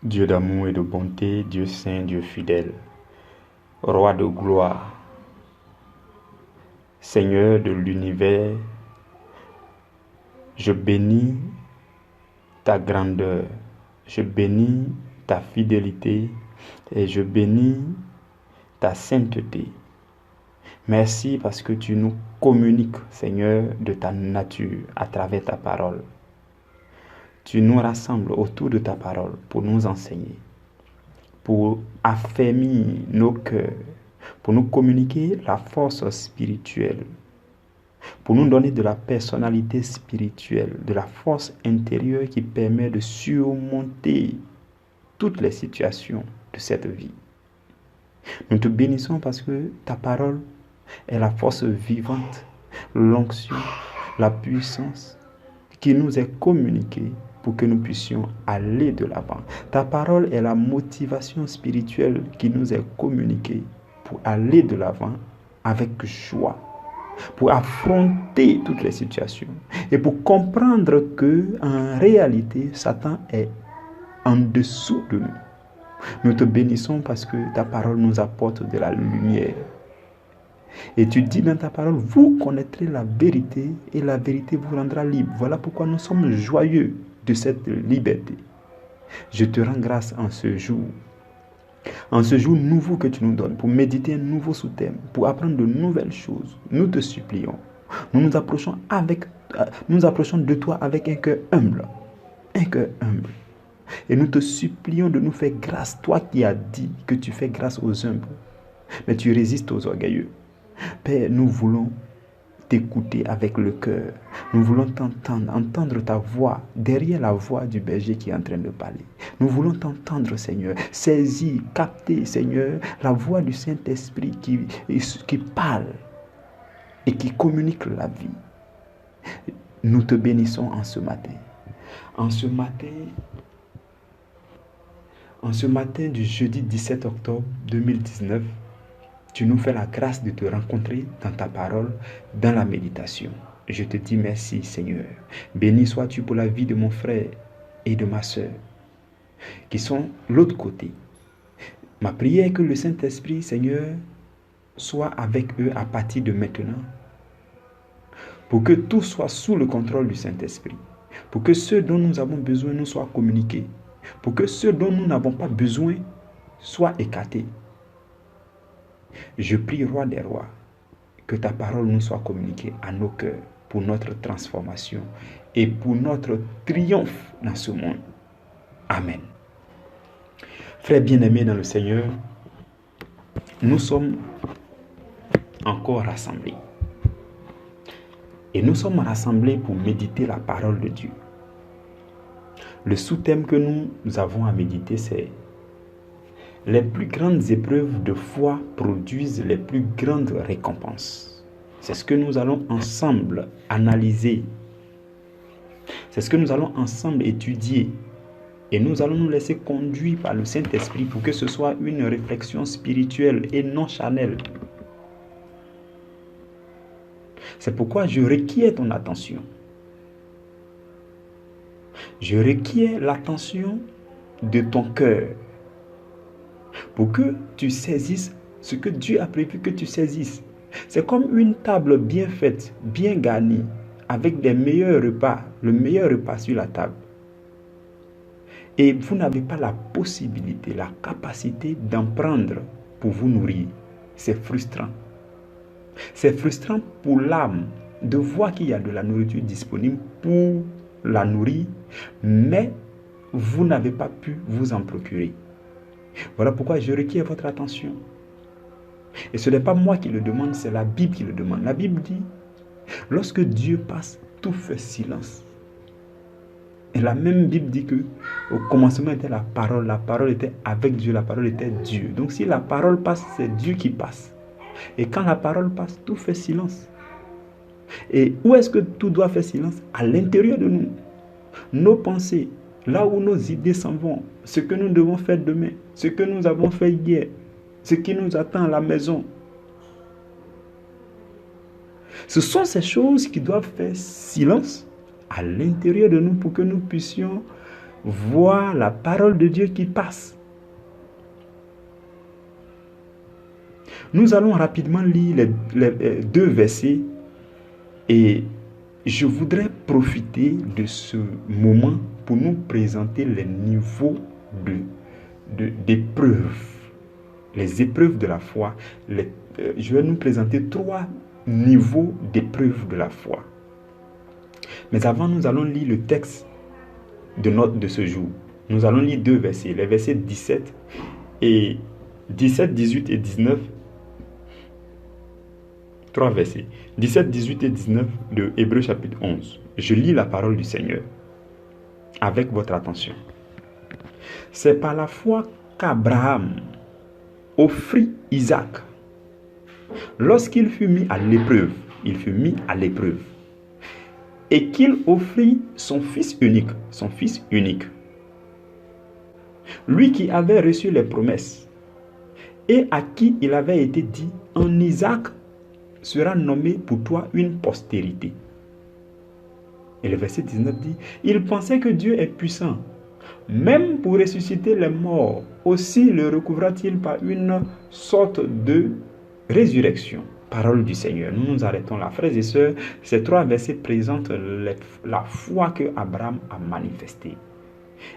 Dieu d'amour et de bonté, Dieu saint, Dieu fidèle, Roi de gloire, Seigneur de l'univers, je bénis ta grandeur, je bénis ta fidélité et je bénis ta sainteté. Merci parce que tu nous communiques, Seigneur, de ta nature à travers ta parole. Tu nous rassembles autour de ta parole pour nous enseigner, pour affermir nos cœurs, pour nous communiquer la force spirituelle, pour nous donner de la personnalité spirituelle, de la force intérieure qui permet de surmonter toutes les situations de cette vie. Nous te bénissons parce que ta parole est la force vivante, l'onction, la puissance qui nous est communiquée pour que nous puissions aller de l'avant. Ta parole est la motivation spirituelle qui nous est communiquée pour aller de l'avant avec joie, pour affronter toutes les situations et pour comprendre que en réalité, Satan est en dessous de nous. Nous te bénissons parce que ta parole nous apporte de la lumière. Et tu dis dans ta parole, vous connaîtrez la vérité et la vérité vous rendra libre. Voilà pourquoi nous sommes joyeux de cette liberté. Je te rends grâce en ce jour nouveau que tu nous donnes, pour méditer un nouveau sous-thème, pour apprendre de nouvelles choses. Nous te supplions. Nous nous approchons de toi avec un cœur humble. Un cœur humble. Et nous te supplions de nous faire grâce. Toi qui as dit que tu fais grâce aux humbles, mais tu résistes aux orgueilleux. Père, nous voulons t'écouter avec le cœur. Nous voulons t'entendre, entendre ta voix derrière la voix du berger qui est en train de parler. Nous voulons t'entendre, Seigneur. Saisir, capter, Seigneur, la voix du Saint-Esprit qui parle et qui communique la vie. Nous te bénissons en ce matin. En ce matin du jeudi 17 octobre 2019, tu nous fais la grâce de te rencontrer dans ta parole, dans la méditation. Je te dis merci, Seigneur. Béni sois-tu pour la vie de mon frère et de ma soeur, qui sont l'autre côté. Ma prière est que le Saint-Esprit, Seigneur, soit avec eux à partir de maintenant, pour que tout soit sous le contrôle du Saint-Esprit, pour que ceux dont nous avons besoin nous soient communiqués, pour que ceux dont nous n'avons pas besoin soient écartés. Je prie, Roi des rois, que ta parole nous soit communiquée à nos cœurs pour notre transformation et pour notre triomphe dans ce monde. Amen. Frères bien-aimés dans le Seigneur, nous sommes encore rassemblés. Et nous sommes rassemblés pour méditer la parole de Dieu. Le sous-thème que nous avons à méditer, c'est les plus grandes épreuves de foi produisent les plus grandes récompenses. C'est ce que nous allons ensemble analyser. C'est ce que nous allons ensemble étudier. Et nous allons nous laisser conduire par le Saint-Esprit pour que ce soit une réflexion spirituelle et non charnelle. C'est pourquoi je requiers ton attention. Je requiers l'attention de ton cœur pour que tu saisisses ce que Dieu a prévu que tu saisisses. C'est comme une table bien faite, bien garnie, avec des meilleurs repas, le meilleur repas sur la table. Et vous n'avez pas la possibilité, la capacité d'en prendre pour vous nourrir. C'est frustrant. C'est frustrant pour l'âme de voir qu'il y a de la nourriture disponible pour la nourrir, mais vous n'avez pas pu vous en procurer. Voilà pourquoi je requiers votre attention. Et ce n'est pas moi qui le demande, c'est la Bible qui le demande. La Bible dit, lorsque Dieu passe, tout fait silence. Et la même Bible dit que au commencement était la parole était avec Dieu, la parole était Dieu. Donc si la parole passe, c'est Dieu qui passe. Et quand la parole passe, tout fait silence. Et où est-ce que tout doit faire silence? À l'intérieur de nous. Nos pensées, là où nos idées s'en vont, ce que nous devons faire demain, ce que nous avons fait hier, ce qui nous attend à la maison. Ce sont ces choses qui doivent faire silence à l'intérieur de nous pour que nous puissions voir la parole de Dieu qui passe. Nous allons rapidement lire les 2 versets et je voudrais profiter de ce moment pour nous présenter les niveaux d'épreuves, les épreuves de la foi. Je vais nous présenter 3 niveaux d'épreuves de la foi. Mais avant, nous allons lire le texte de ce jour. Nous allons lire 2 versets, les versets 17, 18 et 19. 3 versets, 17, 18 et 19 de Hébreux chapitre 11. Je lis la parole du Seigneur avec votre attention. C'est par la foi qu'Abraham offrit Isaac. Lorsqu'il fut mis à l'épreuve, et qu'il offrit son fils unique, lui qui avait reçu les promesses, et à qui il avait été dit, en Isaac sera nommé pour toi une postérité. Et le verset 19 dit, il pensait que Dieu est puissant, même pour ressusciter les morts, aussi le recouvra-t-il par une sorte de résurrection. Parole du Seigneur. Nous nous arrêtons là. Frères et sœurs, ces 3 versets présentent la foi que Abraham a manifestée.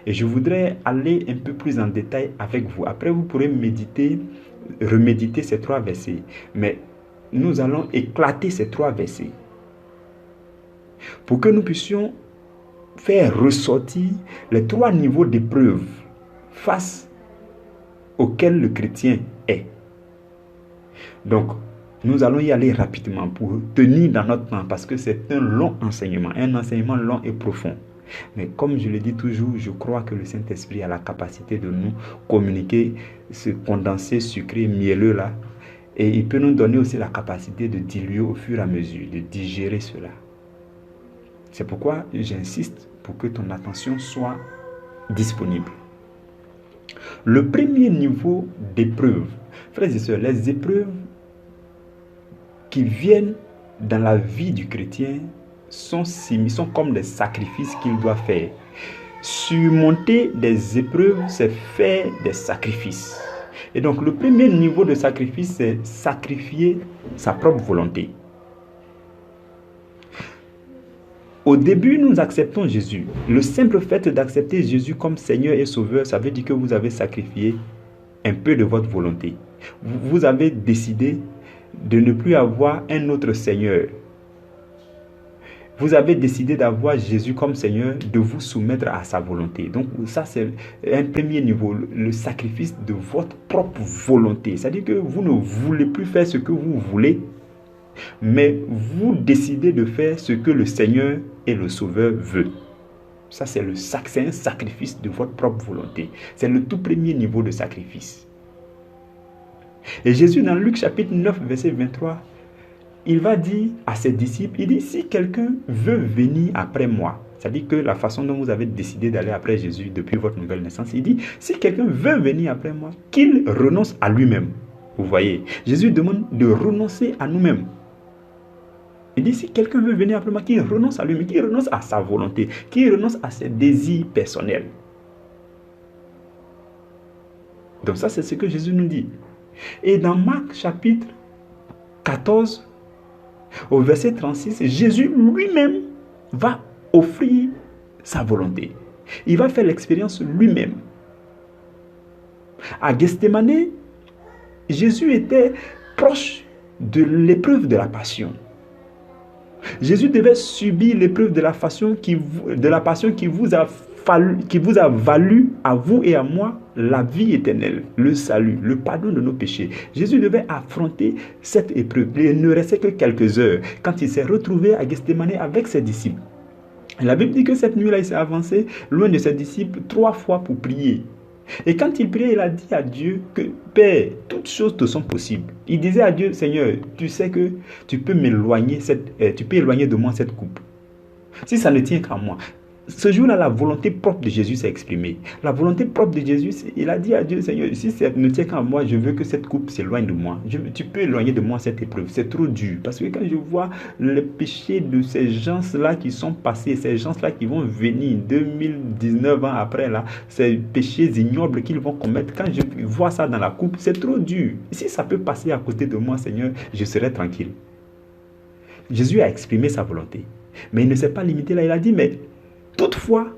Et je voudrais aller un peu plus en détail avec vous. Après, vous pourrez reméditer ces 3 versets. Mais nous allons éclater ces 3 versets pour que nous puissions faire ressortir les 3 niveaux d'épreuve face auxquels le chrétien est. Donc, nous allons y aller rapidement pour tenir dans notre temps parce que c'est un long enseignement long et profond. Mais comme je le dis toujours, je crois que le Saint-Esprit a la capacité de nous communiquer ce condensé sucré mielleux là. Et il peut nous donner aussi la capacité de diluer au fur et à mesure, de digérer cela. C'est pourquoi j'insiste pour que ton attention soit disponible. Le premier niveau d'épreuve, frères et sœurs, les épreuves qui viennent dans la vie du chrétien sont comme des sacrifices qu'il doit faire. Surmonter des épreuves, c'est faire des sacrifices. Et donc, le premier niveau de sacrifice, c'est sacrifier sa propre volonté. Au début, nous acceptons Jésus. Le simple fait d'accepter Jésus comme Seigneur et Sauveur, ça veut dire que vous avez sacrifié un peu de votre volonté. Vous avez décidé de ne plus avoir un autre Seigneur. Vous avez décidé d'avoir Jésus comme Seigneur, de vous soumettre à sa volonté. Donc ça, c'est un premier niveau, le sacrifice de votre propre volonté. C'est-à-dire que vous ne voulez plus faire ce que vous voulez, mais vous décidez de faire ce que le Seigneur et le Sauveur veulent. Ça, c'est un sacrifice de votre propre volonté. C'est le tout premier niveau de sacrifice. Et Jésus, dans Luc chapitre 9, verset 23, il va dire à ses disciples, il dit, si quelqu'un veut venir après moi, c'est-à-dire que la façon dont vous avez décidé d'aller après Jésus depuis votre nouvelle naissance, il dit, si quelqu'un veut venir après moi, qu'il renonce à lui-même. Vous voyez, Jésus demande de renoncer à nous-mêmes. Il dit, si quelqu'un veut venir après moi, qu'il renonce à lui-même, qu'il renonce à sa volonté, qu'il renonce à ses désirs personnels. Donc ça, c'est ce que Jésus nous dit. Et dans Marc chapitre 14, au verset 36, Jésus lui-même va offrir sa volonté. Il va faire l'expérience lui-même. À Gethsémani, Jésus était proche de l'épreuve de la passion. Jésus devait subir l'épreuve de la passion qui vous a valu à vous et à moi la vie éternelle, le salut, le pardon de nos péchés. Jésus devait affronter cette épreuve. Il ne restait que quelques heures quand il s'est retrouvé à Gethsémani avec ses disciples. La Bible dit que cette nuit-là, il s'est avancé loin de ses disciples 3 fois pour prier. Et quand il priait, il a dit à Dieu que Père, toutes choses te sont possibles. Il disait à Dieu, Seigneur, tu sais que tu peux éloigner de moi cette coupe. Si ça ne tient qu'à moi, ce jour-là, la volonté propre de Jésus s'est exprimée. La volonté propre de Jésus, il a dit à Dieu, Seigneur, si ça ne tient qu'à moi, je veux que cette coupe s'éloigne de moi. Tu peux éloigner de moi cette épreuve. C'est trop dur. Parce que quand je vois le péché de ces gens-là qui sont passés, ces gens-là qui vont venir 2019 ans après, là, ces péchés ignobles qu'ils vont commettre, quand je vois ça dans la coupe, c'est trop dur. Si ça peut passer à côté de moi, Seigneur, je serai tranquille. Jésus a exprimé sa volonté. Mais il ne s'est pas limité là. Il a dit, mais toutefois,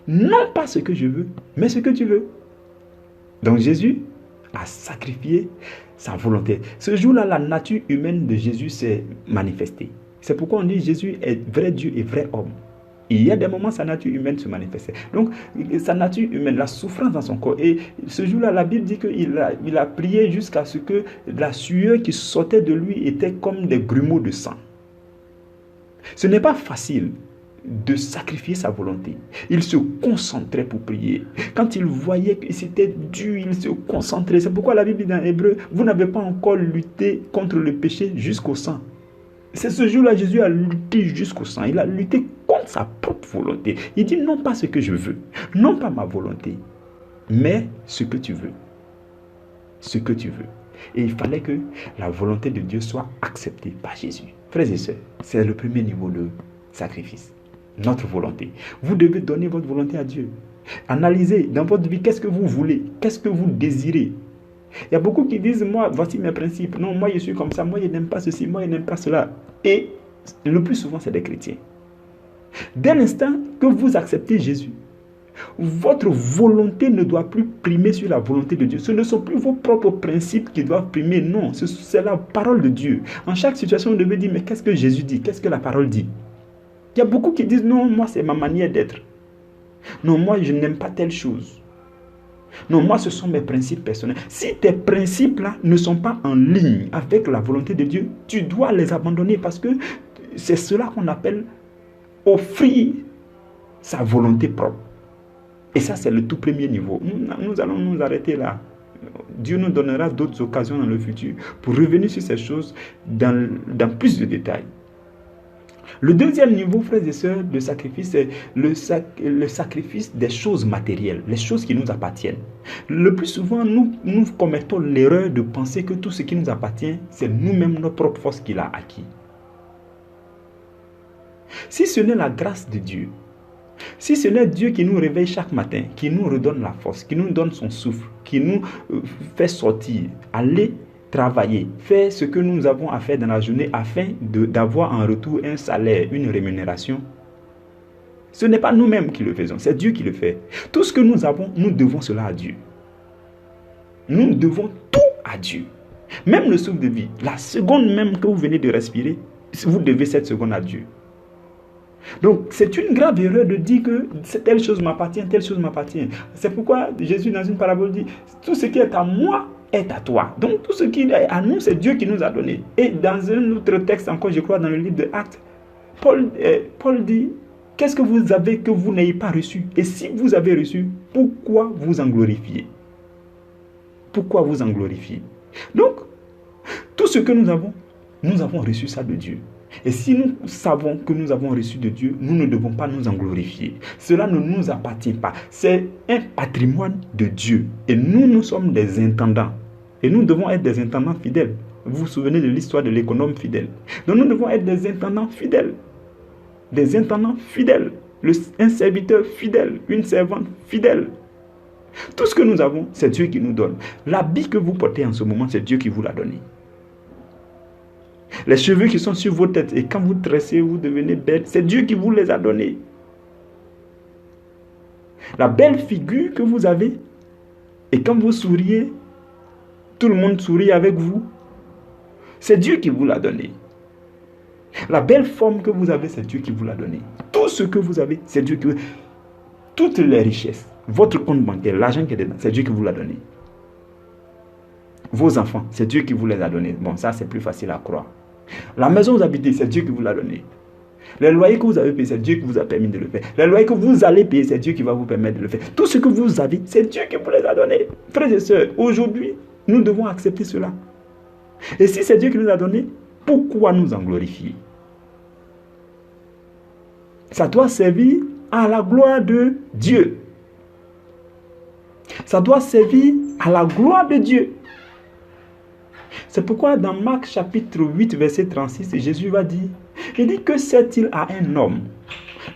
non pas ce que je veux, mais ce que tu veux. Donc Jésus a sacrifié sa volonté. Ce jour-là, la nature humaine de Jésus s'est manifestée. C'est pourquoi on dit Jésus est vrai Dieu et vrai homme. Il y a des moments, sa nature humaine se manifestait. Donc, sa nature humaine, la souffrance dans son corps. Et ce jour-là, la Bible dit qu'il a prié jusqu'à ce que la sueur qui sortait de lui était comme des grumeaux de sang. Ce n'est pas facile de sacrifier sa volonté. Il se concentrait pour prier. Quand il voyait que c'était dur, il se concentrait. C'est pourquoi la Bible dit dans Hébreu, vous n'avez pas encore lutté contre le péché jusqu'au sang. C'est ce jour-là, Jésus a lutté jusqu'au sang. Il a lutté contre sa propre volonté. Il dit, non pas ce que je veux, non pas ma volonté, mais ce que tu veux. Ce que tu veux. Et il fallait que la volonté de Dieu soit acceptée par Jésus. Frères et sœurs, c'est le premier niveau de sacrifice. Notre volonté. Vous devez donner votre volonté à Dieu. Analysez dans votre vie, qu'est-ce que vous voulez, qu'est-ce que vous désirez. Il y a beaucoup qui disent, moi, voici mes principes. Non, moi, je suis comme ça. Moi, je n'aime pas ceci. Moi, je n'aime pas cela. Et le plus souvent, c'est des chrétiens. Dès l'instant que vous acceptez Jésus, votre volonté ne doit plus primer sur la volonté de Dieu. Ce ne sont plus vos propres principes qui doivent primer. Non, c'est la parole de Dieu. En chaque situation, vous devez dire, mais qu'est-ce que Jésus dit? Qu'est-ce que la parole dit? Il y a beaucoup qui disent, non, moi, c'est ma manière d'être. Non, moi, je n'aime pas telle chose. Non, moi, ce sont mes principes personnels. Si tes principes-là ne sont pas en ligne avec la volonté de Dieu, tu dois les abandonner parce que c'est cela qu'on appelle offrir sa volonté propre. Et ça, c'est le tout premier niveau. Nous allons nous arrêter là. Dieu nous donnera d'autres occasions dans le futur pour revenir sur ces choses dans plus de détails. Le deuxième niveau, frères et sœurs, de sacrifice, c'est le sacrifice des choses matérielles, les choses qui nous appartiennent. Le plus souvent, nous commettons l'erreur de penser que tout ce qui nous appartient, c'est nous-mêmes, notre propre force qu'il a acquis. Si ce n'est la grâce de Dieu, si ce n'est Dieu qui nous réveille chaque matin, qui nous redonne la force, qui nous donne son souffle, qui nous fait sortir, aller travailler, faire ce que nous avons à faire dans la journée afin d'avoir en retour un salaire, une rémunération. Ce n'est pas nous-mêmes qui le faisons, c'est Dieu qui le fait. Tout ce que nous avons, nous devons cela à Dieu. Nous devons tout à Dieu. Même le souffle de vie, la seconde même que vous venez de respirer, vous devez cette seconde à Dieu. Donc, c'est une grave erreur de dire que telle chose m'appartient, telle chose m'appartient. C'est pourquoi Jésus, dans une parabole, dit, tout ce qui est à moi est à toi. Donc, tout ce qui est à nous, c'est Dieu qui nous a donné. Et dans un autre texte encore, je crois, dans le livre de Actes, Paul dit, qu'est-ce que vous avez que vous n'ayez pas reçu? Et si vous avez reçu, pourquoi vous en glorifiez? Pourquoi vous en glorifiez? Donc, tout ce que nous avons reçu ça de Dieu. Et si nous savons que nous avons reçu de Dieu, nous ne devons pas nous en glorifier. Cela ne nous appartient pas. C'est un patrimoine de Dieu. Et nous sommes des intendants. Et nous devons être des intendants fidèles. Vous vous souvenez de l'histoire de l'économe fidèle. Donc nous devons être des intendants fidèles. Des intendants fidèles. Un serviteur fidèle. Une servante fidèle. Tout ce que nous avons, c'est Dieu qui nous donne. L'habit que vous portez en ce moment, c'est Dieu qui vous l'a donné. Les cheveux qui sont sur vos têtes, et quand vous tressez, vous devenez belle, c'est Dieu qui vous les a donnés. La belle figure que vous avez, et quand vous souriez, tout le monde sourit avec vous, c'est Dieu qui vous l'a donné. La belle forme que vous avez, c'est Dieu qui vous l'a donné. Tout ce que vous avez, c'est Dieu qui vous... Toutes les richesses, votre compte bancaire, l'argent qui est dedans, c'est Dieu qui vous l'a donné. Vos enfants, c'est Dieu qui vous les a donnés. Bon, ça c'est plus facile à croire. La maison où vous habitez, c'est Dieu qui vous l'a donné. Les loyers que vous avez payés, c'est Dieu qui vous a permis de le faire. Les loyers que vous allez payer, c'est Dieu qui va vous permettre de le faire. Tout ce que vous avez, c'est Dieu qui vous les a donnés. Frères et sœurs, aujourd'hui, nous devons accepter cela. Et si c'est Dieu qui nous a donné, pourquoi nous en glorifier? Ça doit servir à la gloire de Dieu. Ça doit servir à la gloire de Dieu. C'est pourquoi dans Marc chapitre 8, verset 36, Jésus va dire, il dit, que sert-il à un homme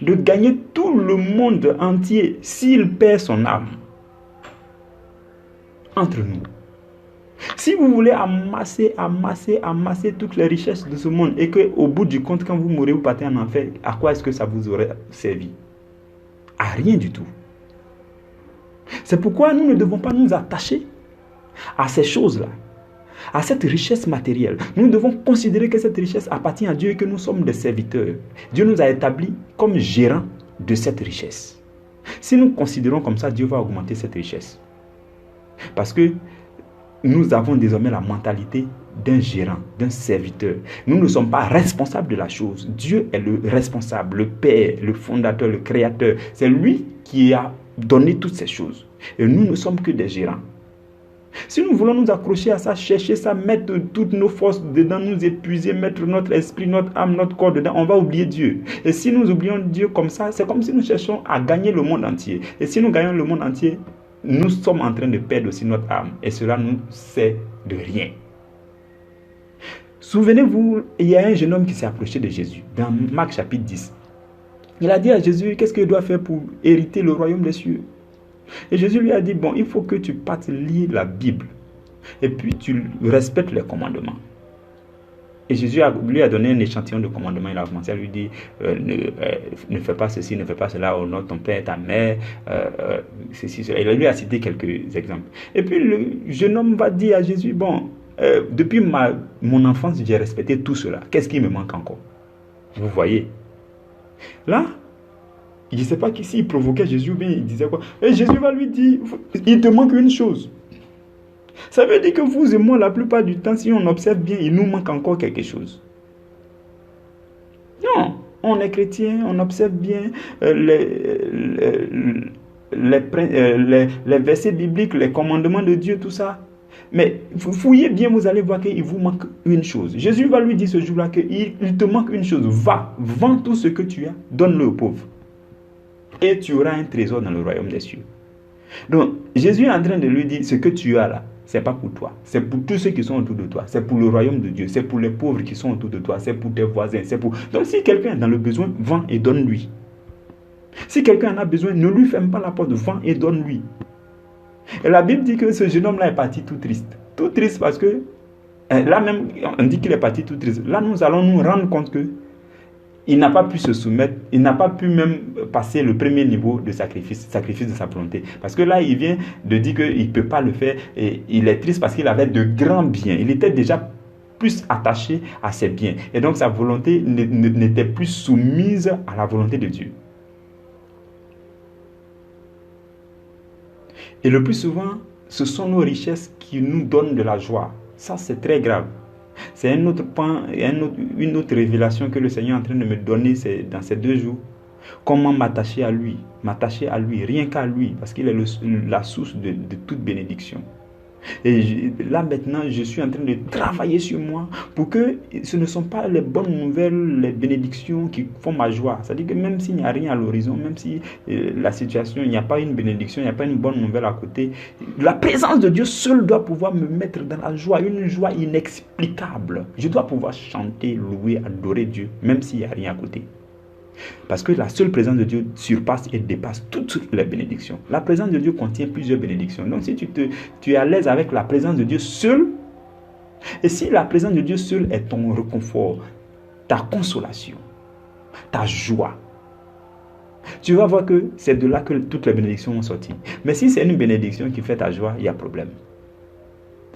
de gagner tout le monde entier s'il perd son âme? Entre nous. Si vous voulez amasser toutes les richesses de ce monde et qu'au bout du compte, quand vous mourrez, vous partez en enfer, à quoi est-ce que ça vous aurait servi? À rien du tout. C'est pourquoi nous ne devons pas nous attacher à ces choses-là, à cette richesse matérielle. Nous devons considérer que cette richesse appartient à Dieu et que nous sommes des serviteurs. Dieu nous a établis comme gérants de cette richesse. Si nous considérons comme ça, Dieu va augmenter cette richesse. Parce que nous avons désormais la mentalité d'un gérant, d'un serviteur. Nous ne sommes pas responsables de la chose. Dieu est le responsable, le Père, le fondateur, le créateur. C'est lui qui a donné toutes ces choses. Et nous ne sommes que des gérants. Si nous voulons nous accrocher à ça, chercher ça, mettre toutes nos forces dedans, nous épuiser, mettre notre esprit, notre âme, notre corps dedans, on va oublier Dieu. Et si nous oublions Dieu comme ça, c'est comme si nous cherchions à gagner le monde entier. Et si nous gagnons le monde entier, nous sommes en train de perdre aussi notre âme. Et cela nous sert de rien. Souvenez-vous, il y a un jeune homme qui s'est approché de Jésus, dans Marc chapitre 10. Il a dit à Jésus, qu'est-ce qu'il doit faire pour hériter le royaume des cieux? Et Jésus lui a dit, bon, il faut que tu partes lire la Bible. Et puis tu respectes les commandements. Et Jésus lui a donné un échantillon de commandements. Il a commencé à lui dire, ne fais pas ceci, ne fais pas cela, honore ton père, ta mère, ceci, cela. Il lui a cité quelques exemples. Et puis le jeune homme va dire à Jésus, bon, depuis mon enfance, j'ai respecté tout cela. Qu'est-ce qui me manque encore? Vous voyez? Là, il ne sait pas s'il provoquait Jésus ou bien il disait quoi. Et Jésus va lui dire, il te manque une chose. Ça veut dire que vous et moi, la plupart du temps, si on observe bien, il nous manque encore quelque chose. Non, on est chrétien, on observe bien les versets bibliques, les commandements de Dieu, tout ça. Mais fouillez bien, vous allez voir qu'il vous manque une chose. Jésus va lui dire ce jour-là qu'il te manque une chose. Va, vends tout ce que tu as, donne-le aux pauvres. Et tu auras un trésor dans le royaume des cieux. Donc, Jésus est en train de lui dire, ce que tu as là, ce n'est pas pour toi. C'est pour tous ceux qui sont autour de toi. C'est pour le royaume de Dieu. C'est pour les pauvres qui sont autour de toi. C'est pour tes voisins. Donc, si quelqu'un est dans le besoin, vends et donne-lui. Si quelqu'un en a besoin, ne lui ferme pas la porte, vends et donne-lui. Et la Bible dit que ce jeune homme-là est parti tout triste. Tout triste parce que, là même, on dit qu'il est parti tout triste. Là, nous allons nous rendre compte que il n'a pas pu se soumettre, il n'a pas pu même passer le premier niveau de sacrifice de sa volonté. Parce que là, il vient de dire qu'il ne peut pas le faire et il est triste parce qu'il avait de grands biens. Il était déjà plus attaché à ses biens. Et donc, sa volonté n'était plus soumise à la volonté de Dieu. Et le plus souvent, ce sont nos richesses qui nous donnent de la joie. Ça, c'est très grave. C'est un autre point, une autre révélation que le Seigneur est en train de me donner dans ces 2 jours. Comment m'attacher à lui, rien qu'à lui, parce qu'il est la source de toute bénédiction. Et là maintenant, je suis en train de travailler sur moi pour que ce ne sont pas les bonnes nouvelles, les bénédictions qui font ma joie. C'est-à-dire que même s'il n'y a rien à l'horizon, même si la situation, il n'y a pas une bénédiction, il n'y a pas une bonne nouvelle à côté, la présence de Dieu seul doit pouvoir me mettre dans la joie, une joie inexplicable. Je dois pouvoir chanter, louer, adorer Dieu, même s'il n'y a rien à côté. Parce que la seule présence de Dieu surpasse et dépasse toutes les bénédictions. La présence de Dieu contient plusieurs bénédictions. Donc si tu es à l'aise avec la présence de Dieu seul, et si la présence de Dieu seul est ton réconfort, ta consolation, ta joie, tu vas voir que c'est de là que toutes les bénédictions vont sortir. Mais si c'est une bénédiction qui fait ta joie, il y a problème.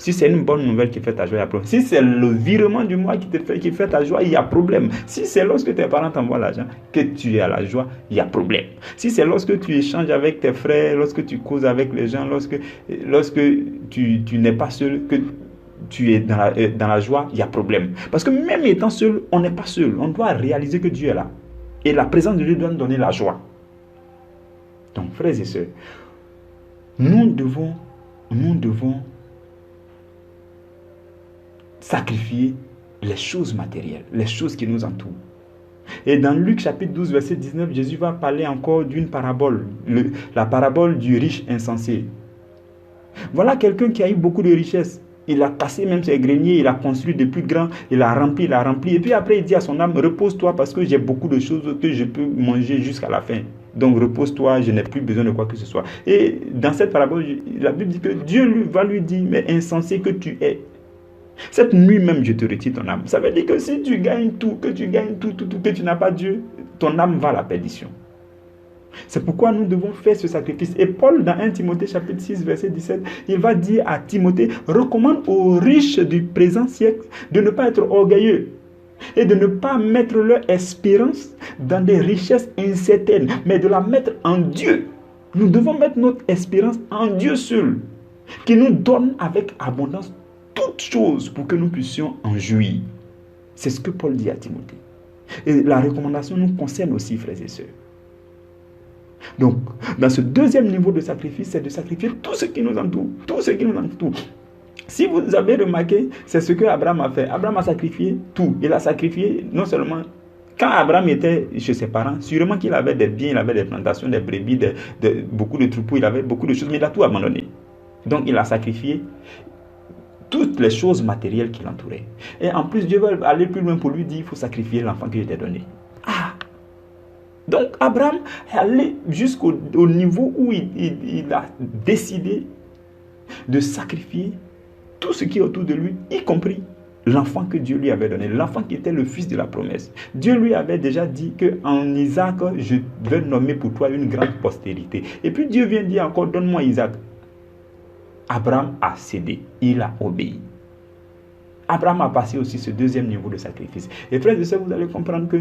Si c'est une bonne nouvelle qui fait ta joie, il y a problème. Si c'est le virement du mois qui fait ta joie, il y a problème. Si c'est lorsque tes parents t'envoient l'argent que tu es à la joie, il y a problème. Si c'est lorsque tu échanges avec tes frères, lorsque tu causes avec les gens, lorsque tu n'es pas seul, que tu es dans la joie, il y a problème. Parce que même étant seul, on n'est pas seul. On doit réaliser que Dieu est là. Et la présence de Dieu doit nous donner la joie. Donc, frères et sœurs, nous devons sacrifier les choses matérielles, les choses qui nous entourent. Et dans Luc chapitre 12, verset 19, Jésus va parler encore d'une parabole, la parabole du riche insensé. Voilà quelqu'un qui a eu beaucoup de richesses. Il a cassé même ses greniers, il a construit de plus grands, il a rempli. Et puis après, il dit à son âme, repose-toi parce que j'ai beaucoup de choses que je peux manger jusqu'à la fin. Donc repose-toi, je n'ai plus besoin de quoi que ce soit. Et dans cette parabole, la Bible dit que Dieu va lui dire, mais insensé que tu es. Cette nuit même, je te retire ton âme. Ça veut dire que si tu gagnes tout, que tu n'as pas Dieu, ton âme va à la perdition. C'est pourquoi nous devons faire ce sacrifice. Et Paul, dans 1 Timothée chapitre 6, verset 17, il va dire à Timothée, recommande aux riches du présent siècle de ne pas être orgueilleux et de ne pas mettre leur espérance dans des richesses incertaines, mais de la mettre en Dieu. Nous devons mettre notre espérance en Dieu seul, qui nous donne avec abondance toutes choses pour que nous puissions en jouir. C'est ce que Paul dit à Timothée. Et la recommandation nous concerne aussi, frères et sœurs. Donc, dans ce deuxième niveau de sacrifice, c'est de sacrifier tout ce qui nous entoure. Tout ce qui nous entoure. Si vous avez remarqué, c'est ce que Abraham a fait. Abraham a sacrifié tout. Il a sacrifié non seulement... Quand Abraham était chez ses parents, sûrement qu'il avait des biens, il avait des plantations, des brebis, beaucoup de troupeaux, il avait beaucoup de choses, mais il a tout abandonné. Donc, il a sacrifié toutes les choses matérielles qui l'entouraient. Et en plus, Dieu va aller plus loin pour lui dire, il faut sacrifier l'enfant que je t'ai donné. Donc Abraham est allé jusqu'au niveau où il a décidé de sacrifier tout ce qui est autour de lui, y compris l'enfant que Dieu lui avait donné, l'enfant qui était le fils de la promesse. Dieu lui avait déjà dit qu'en Isaac, je vais nommer pour toi une grande postérité. Et puis Dieu vient dire encore, donne-moi Isaac. Abraham a cédé, il a obéi. Abraham a passé aussi ce deuxième niveau de sacrifice. Et frères et sœurs, vous allez comprendre que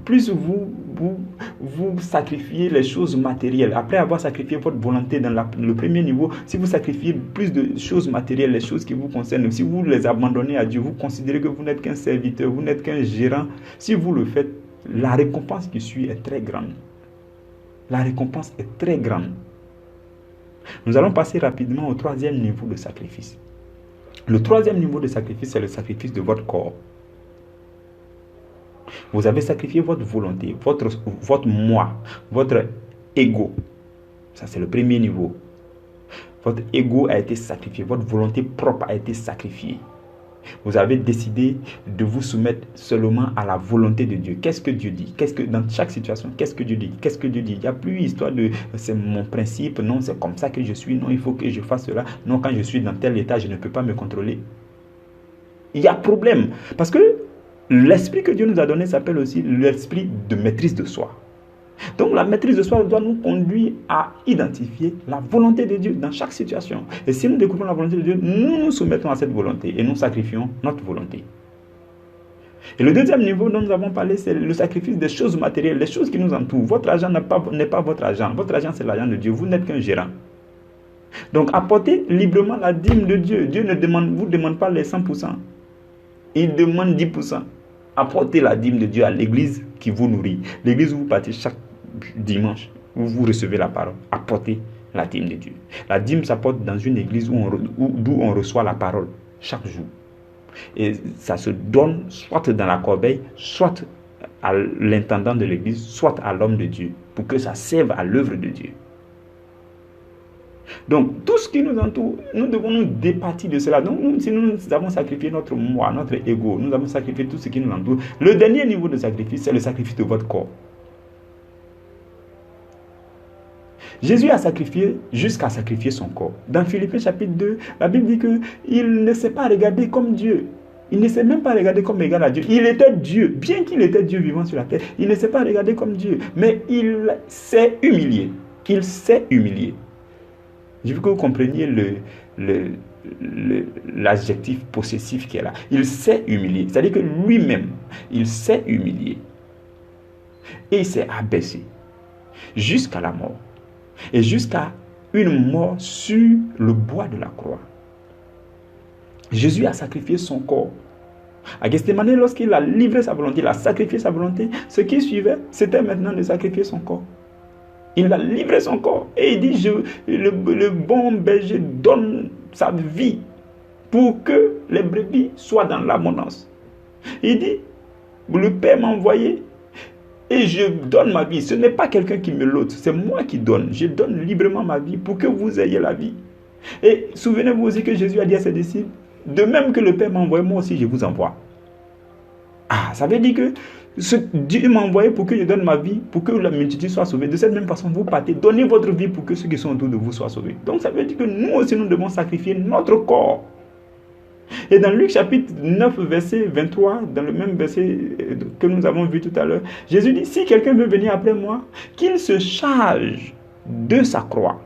plus vous sacrifiez les choses matérielles, après avoir sacrifié votre volonté dans le premier niveau, si vous sacrifiez plus de choses matérielles, les choses qui vous concernent, si vous les abandonnez à Dieu, vous considérez que vous n'êtes qu'un serviteur, vous n'êtes qu'un gérant, si vous le faites, la récompense qui suit est très grande. La récompense est très grande. Nous allons passer rapidement au troisième niveau de sacrifice. Le troisième niveau de sacrifice, c'est le sacrifice de votre corps. Vous avez sacrifié votre volonté, votre moi, votre ego. Ça, c'est le premier niveau. Votre ego a été sacrifié, votre volonté propre a été sacrifiée. Vous avez décidé de vous soumettre seulement à la volonté de Dieu. Qu'est-ce que Dieu dit? Dans chaque situation, qu'est-ce que Dieu dit? Qu'est-ce que Dieu dit? Il n'y a plus histoire de c'est mon principe, non, c'est comme ça que je suis, non, il faut que je fasse cela. Non, quand je suis dans tel état, je ne peux pas me contrôler. Il y a problème. Parce que l'esprit que Dieu nous a donné s'appelle aussi l'esprit de maîtrise de soi. Donc la maîtrise de soi doit nous conduire à identifier la volonté de Dieu dans chaque situation. Et si nous découvrons la volonté de Dieu, nous nous soumettons à cette volonté et nous sacrifions notre volonté. Et le deuxième niveau dont nous avons parlé, c'est le sacrifice des choses matérielles, les choses qui nous entourent. Votre argent n'est pas votre argent. Votre argent, c'est l'argent de Dieu. Vous n'êtes qu'un gérant. Donc apportez librement la dîme de Dieu. Dieu ne vous demande pas les 100%. Il demande 10%. Apportez la dîme de Dieu à l'église qui vous nourrit. L'église où vous partez chaque dimanche, où vous recevez la parole. Apportez la dîme de Dieu. La dîme s'apporte d'où on reçoit la parole chaque jour. Et ça se donne soit dans la corbeille, soit à l'intendant de l'église, soit à l'homme de Dieu, pour que ça serve à l'œuvre de Dieu. Donc, tout ce qui nous entoure, nous devons nous départir de cela. Donc, si nous avons sacrifié notre moi, notre ego, nous avons sacrifié tout ce qui nous entoure. Le dernier niveau de sacrifice, c'est le sacrifice de votre corps. Jésus a sacrifié jusqu'à sacrifier son corps. Dans Philippiens chapitre 2, la Bible dit qu'il ne s'est pas regardé comme Dieu. Il ne s'est même pas regardé comme égal à Dieu. Il était Dieu. Bien qu'il était Dieu vivant sur la terre, il ne s'est pas regardé comme Dieu. Mais il s'est humilié. Il s'est humilié. Je veux que vous compreniez l'adjectif possessif qui est là. Il s'est humilié. C'est-à-dire que lui-même, il s'est humilié. Et il s'est abaissé jusqu'à la mort. Et jusqu'à une mort sur le bois de la croix. Jésus a sacrifié son corps. À Gethsémani, lorsqu'il a livré sa volonté, il a sacrifié sa volonté, ce qui suivait, c'était maintenant de sacrifier son corps. Il a livré son corps. Et il dit, le bon berger donne sa vie pour que les brebis soient dans l'abondance. Il dit, le Père m'a envoyé Et je donne ma vie. Ce n'est pas quelqu'un qui me l'ôte, c'est moi qui donne. Je donne librement ma vie pour que vous ayez la vie. Et souvenez-vous aussi que Jésus a dit à ses disciples, de même que le Père m'a envoyé, moi aussi je vous envoie. Ah, ça veut dire que Dieu m'a envoyé pour que je donne ma vie, pour que la multitude soit sauvée. De cette même façon, vous partez, donnez votre vie pour que ceux qui sont autour de vous soient sauvés. Donc ça veut dire que nous aussi, nous devons sacrifier notre corps. Et dans Luc chapitre 9, verset 23, dans le même verset que nous avons vu tout à l'heure, Jésus dit, si quelqu'un veut venir après moi, qu'il se charge de sa croix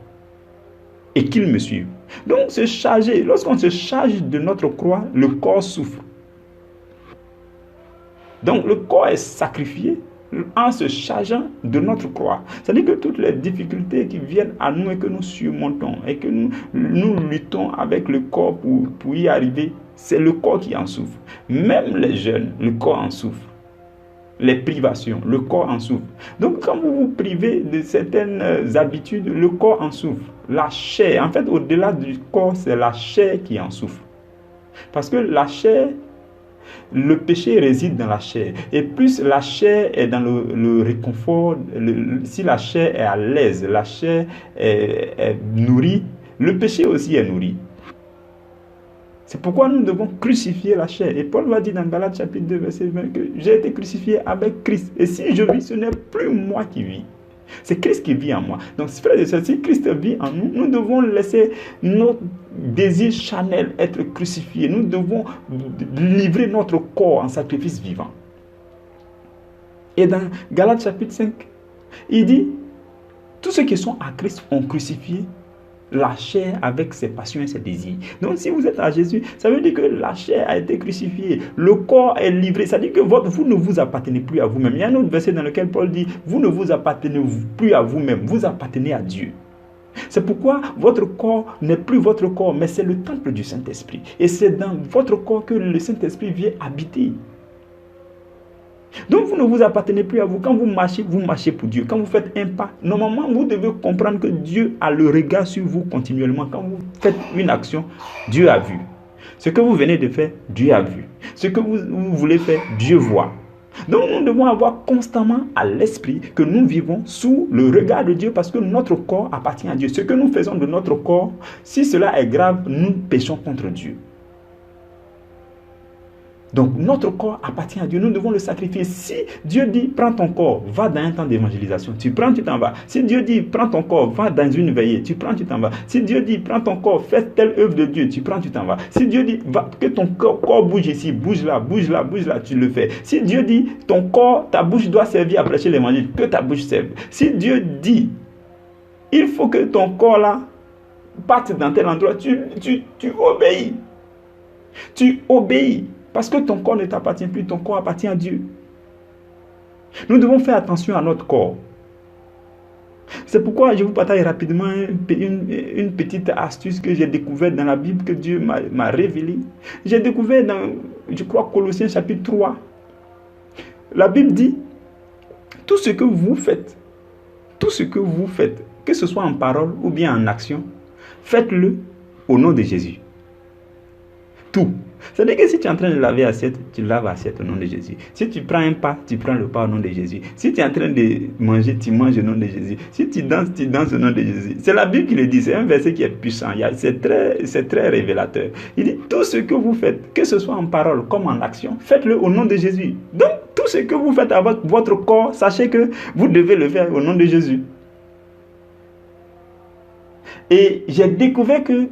et qu'il me suive. Donc se charger, lorsqu'on se charge de notre croix, le corps souffre. Donc le corps est sacrifié en se chargeant de notre croix. C'est-à-dire que toutes les difficultés qui viennent à nous et que nous surmontons et que nous luttons avec le corps pour y arriver, c'est le corps qui en souffre. Même les jeunes, le corps en souffre. Les privations, le corps en souffre. Donc quand vous vous privez de certaines habitudes, le corps en souffre. La chair, en fait au-delà du corps, c'est la chair qui en souffre. Parce que la chair, le péché réside dans la chair. Et plus la chair est dans le réconfort, si la chair est à l'aise, la chair est nourrie, le péché aussi est nourri. C'est pourquoi nous devons crucifier la chair. Et Paul va dire dans Galates chapitre 2, verset 20 que j'ai été crucifié avec Christ. Et si je vis, ce n'est plus moi qui vis. C'est Christ qui vit en moi. Donc, frères et sœurs, si Christ vit en nous, nous devons laisser notre désir charnel être crucifié. Nous devons livrer notre corps en sacrifice vivant. Et dans Galates chapitre 5, il dit, tous ceux qui sont à Christ ont crucifié la chair avec ses passions et ses désirs. Donc si vous êtes à Jésus, ça veut dire que la chair a été crucifiée, le corps est livré, ça veut dire que vous ne vous appartenez plus à vous-même. Il y a un autre verset dans lequel Paul dit, vous ne vous appartenez plus à vous-même, vous appartenez à Dieu. C'est pourquoi votre corps n'est plus votre corps, mais c'est le temple du Saint-Esprit. Et c'est dans votre corps que le Saint-Esprit vient habiter. Donc vous ne vous appartenez plus à vous. Quand vous marchez pour Dieu. Quand vous faites un pas, normalement vous devez comprendre que Dieu a le regard sur vous continuellement. Quand vous faites une action, Dieu a vu. Ce que vous venez de faire, Dieu a vu. Ce que vous voulez faire, Dieu voit. Donc nous devons avoir constamment à l'esprit que nous vivons sous le regard de Dieu parce que notre corps appartient à Dieu. Ce que nous faisons de notre corps, si cela est grave, nous péchons contre Dieu. Donc notre corps appartient à Dieu, nous devons le sacrifier. Si Dieu dit prends ton corps, va dans un temps d'évangélisation, tu prends, tu t'en vas. Si Dieu dit prends ton corps, va dans une veillée, tu prends, tu t'en vas. Si Dieu dit prends ton corps, fais telle œuvre de Dieu, tu prends, tu t'en vas. Si Dieu dit que ton corps bouge ici, bouge là, tu le fais. Si Dieu dit ton corps, ta bouche doit servir à prêcher l'évangile, que ta bouche serve. Si Dieu dit il faut que ton corps là parte dans tel endroit, tu obéis. Tu obéis. Parce que ton corps ne t'appartient plus, ton corps appartient à Dieu. Nous devons faire attention à notre corps. C'est pourquoi je vous partage rapidement une petite astuce que j'ai découverte dans la Bible, que Dieu m'a révélée. J'ai découvert dans, je crois, Colossiens chapitre 3. La Bible dit, tout ce que vous faites, que ce soit en parole ou bien en action, faites-le au nom de Jésus. Tout. C'est-à-dire que si tu es en train de laver l'assiette, tu laves l'assiette au nom de Jésus. Si tu prends un pas, tu prends le pas au nom de Jésus. Si tu es en train de manger, tu manges au nom de Jésus. Si tu danses au nom de Jésus. C'est la Bible qui le dit. C'est un verset qui est puissant. C'est très révélateur. Il dit, tout ce que vous faites, que ce soit en parole comme en action, faites-le au nom de Jésus. Donc, tout ce que vous faites avec votre corps, sachez que vous devez le faire au nom de Jésus. Et j'ai découvert que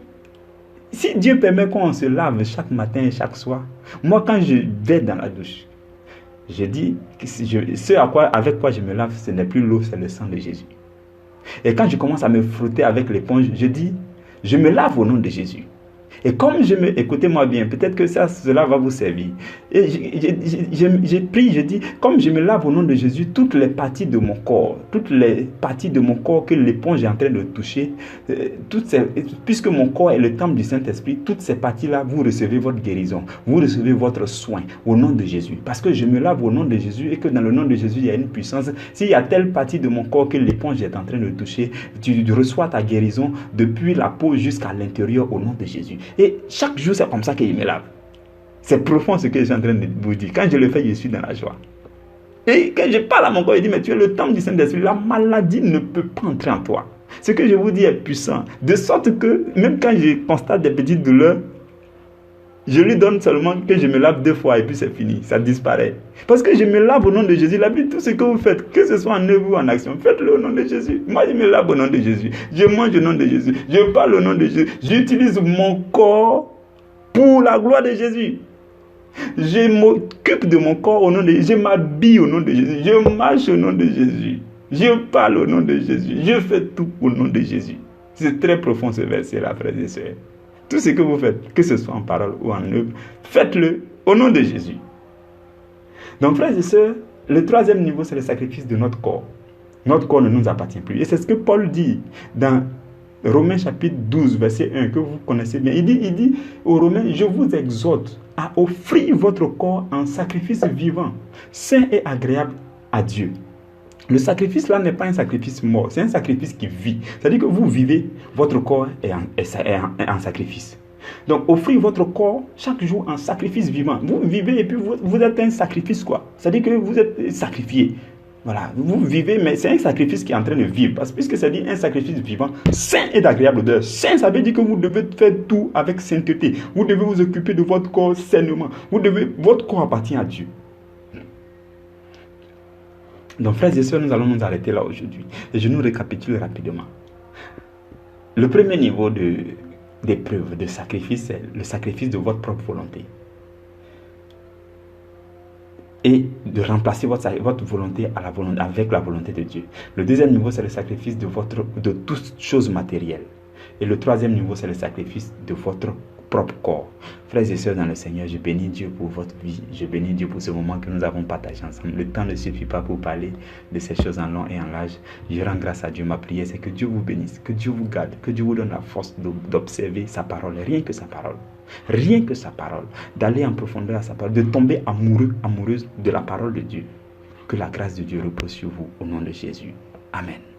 si Dieu permet qu'on se lave chaque matin et chaque soir, moi quand je vais dans la douche, je dis que avec quoi je me lave, ce n'est plus l'eau, c'est le sang de Jésus. Et quand je commence à me frotter avec l'éponge, je dis, je me lave au nom de Jésus. Et comme écoutez-moi bien, peut-être que cela va vous servir. Et j'ai pris, je dis, comme je me lave au nom de Jésus, toutes les parties de mon corps que l'éponge est en train de toucher, puisque mon corps est le temple du Saint-Esprit, toutes ces parties-là, vous recevez votre guérison, vous recevez votre soin au nom de Jésus. Parce que je me lave au nom de Jésus et que dans le nom de Jésus, il y a une puissance. S'il y a telle partie de mon corps que l'éponge est en train de toucher, tu reçois ta guérison depuis la peau jusqu'à l'intérieur au nom de Jésus. Et chaque jour, c'est comme ça qu'il me lave. C'est profond ce que je suis en train de vous dire. Quand je le fais, je suis dans la joie. Et quand je parle à mon corps, il dit, mais tu es le temple du Saint-Esprit. La maladie ne peut pas entrer en toi. Ce que je vous dis est puissant. De sorte que, même quand je constate des petites douleurs, je lui donne seulement que je me lave 2 fois et puis c'est fini, ça disparaît. Parce que je me lave au nom de Jésus. La Bible, tout ce que vous faites, que ce soit en œuvre ou en action, faites-le au nom de Jésus. Moi, je me lave au nom de Jésus. Je mange au nom de Jésus. Je parle au nom de Jésus. J'utilise mon corps pour la gloire de Jésus. Je m'occupe de mon corps au nom de Jésus. Je m'habille au nom de Jésus. Je marche au nom de Jésus. Je parle au nom de Jésus. Je fais tout au nom de Jésus. C'est très profond ce verset-là, frères et sœurs. Tout ce que vous faites, que ce soit en parole ou en œuvre, faites-le au nom de Jésus. Donc, frères et sœurs, le 3e niveau, c'est le sacrifice de notre corps. Notre corps ne nous appartient plus. Et c'est ce que Paul dit dans Romains chapitre 12, verset 1, que vous connaissez bien. Il dit aux Romains, je vous exhorte à offrir votre corps en sacrifice vivant, saint et agréable à Dieu. Le sacrifice là n'est pas un sacrifice mort, c'est un sacrifice qui vit. C'est-à-dire que vous vivez, votre corps est en sacrifice. Donc offrez votre corps chaque jour en sacrifice vivant. Vous vivez et puis vous êtes un sacrifice quoi. C'est-à-dire que vous êtes sacrifié. Voilà, vous vivez, mais c'est un sacrifice qui est en train de vivre. Parce que puisque ça dit un sacrifice vivant, saint et d'agréable odeur. Saint, ça veut dire que vous devez faire tout avec sainteté. Vous devez vous occuper de votre corps sainement. Votre corps appartient à Dieu. Donc, frères et sœurs, nous allons nous arrêter là aujourd'hui. Et je nous récapitule rapidement. Le premier niveau d'épreuve, de sacrifice, c'est le sacrifice de votre propre volonté. Et de remplacer votre volonté avec la volonté de Dieu. Le deuxième niveau, c'est le sacrifice de toutes choses matérielles. Et le troisième niveau, c'est le sacrifice de votre propre corps. Frères et sœurs dans le Seigneur, je bénis Dieu pour votre vie. Je bénis Dieu pour ce moment que nous avons partagé ensemble. Le temps ne suffit pas pour parler de ces choses en long et en large. Je rends grâce à Dieu. Ma prière, c'est que Dieu vous bénisse, que Dieu vous garde, que Dieu vous donne la force d'observer sa parole, rien que sa parole. Rien que sa parole. D'aller en profondeur à sa parole, de tomber amoureux, amoureuse de la parole de Dieu. Que la grâce de Dieu repose sur vous au nom de Jésus. Amen.